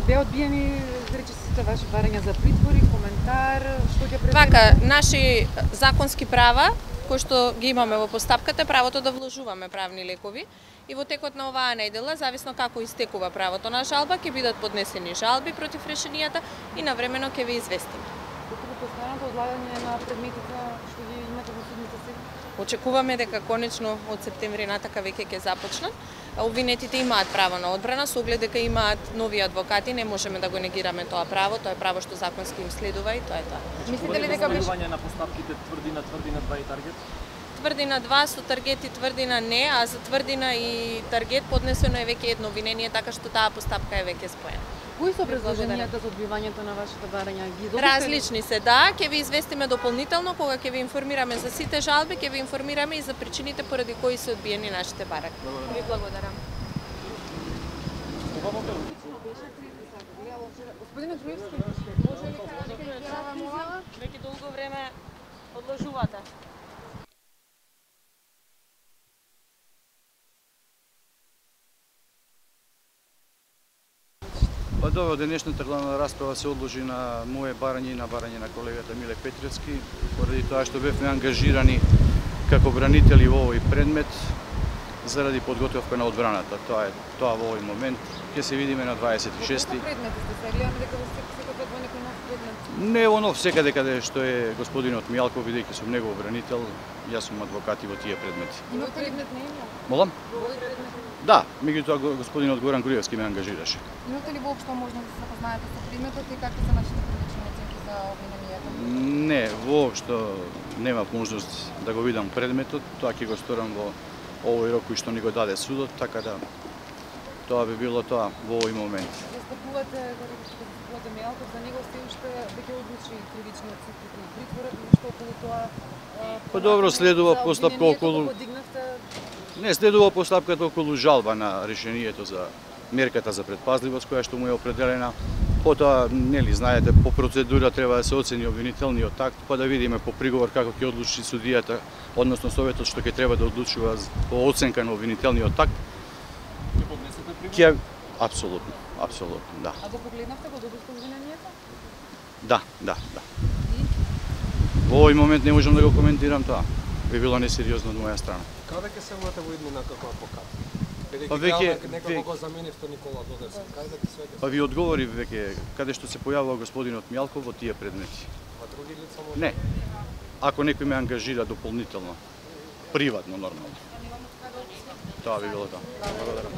Беа одбиени речисите ваши барања за притвори, коментар, што ќе Вака, претендирате? наши законски права, кои што ги имаме во постапката, правото да вложуваме правни лекови и во текот на оваа недела, зависно како истекува правото на жалба, ќе бидат поднесени жалби против решенијата и навремено ќе ви известиме. Колку постојаното одлагање на предметите што ги имате во судните сега? Очекуваме дека конечно од септември натака веќе ќе започнат. Обвинетите имаат право на одбрана, со оглед дека имаат нови адвокати, не можеме да го негираме тоа е право што законски им следува и тоа е тоа. Мислите ли дека беше на постапките тврдина 2 и таргет? Тврдина 2 со таргет и тврдина не, а за тврдина и таргет поднесено е веќе едно обвинение, така што таа постапка е веќе споена. Кои се образложенијата за одбивањето на вашите барања? Ги добивте ли? Различни се, да, ќе ви известиме дополнително кога ќе ви информираме за сите жалби, ќе ви информираме и за причините поради кои се одбиени нашите барања. Ви благодарам. Господине Груевски, може ли кажете ќе изјава? Веќе долго време одложувате. Па добро, денешната главна расправа се одложи на мое барање и на барање на колегата Миле Петревски, поради тоа што бевме ангажирани како бранители во овој предмет заради подготовка на одбраната. Тоа во овој момент. Ќе се видиме на 26-ти. Предмети сте се гледаме дека во секој во некој нов предмет. Не оно секаде каде што е господинот Мијалков, бидејќи сум негов бранител, јас сум адвокат и во тие предмети. Има предмет не има? Молам? Овој предмет. Да, меѓутоа господинот Горан Груевски ме ангажираше. Имате ли воопшто можност да се запознаете со предметот и какви се нашите прилични оценки за обвиненијата? Не, воопшто нема можност да го видам предметот, тоа ќе го сторам во овој рок кој што ни го даде судот, така да тоа би било тоа во овој момент. Застапувате, застапувате Мијалков, за него се уште веќе одлучи кривичниот суд и притворот, што околу тоа Па добро, следува за постапка обвинението околу- кога подигнавте. Не, следува постапката околу жалба на решението за мерката за предпазливост која што му е определена. Потоа, нели знаете, по процедура треба да се оцени обвинителниот акт, па да видиме по приговор како ќе одлучи судијата, односно советот што ќе треба да одлучува по оценка на обвинителниот акт. Ќе поднесете приговор? Ќе апсолутно, да. А го погледнавте, го добивте обвинението? Да. Во овој момент не можам да го коментирам тоа. Би било несериозно од моја страна. Каде ќе се влете во иднина како адвокат? Па Бидејќи веќе- некако го заменивте Никола Додерски. Каде ќе сведете? Па ви одговорив веќе каде што се појавува господинот Мијалков во тие предмети. Па други лица може? Не. Ако некој ме ангажира дополнително, приватно нормално. Тоа би било тоа. Благодарам.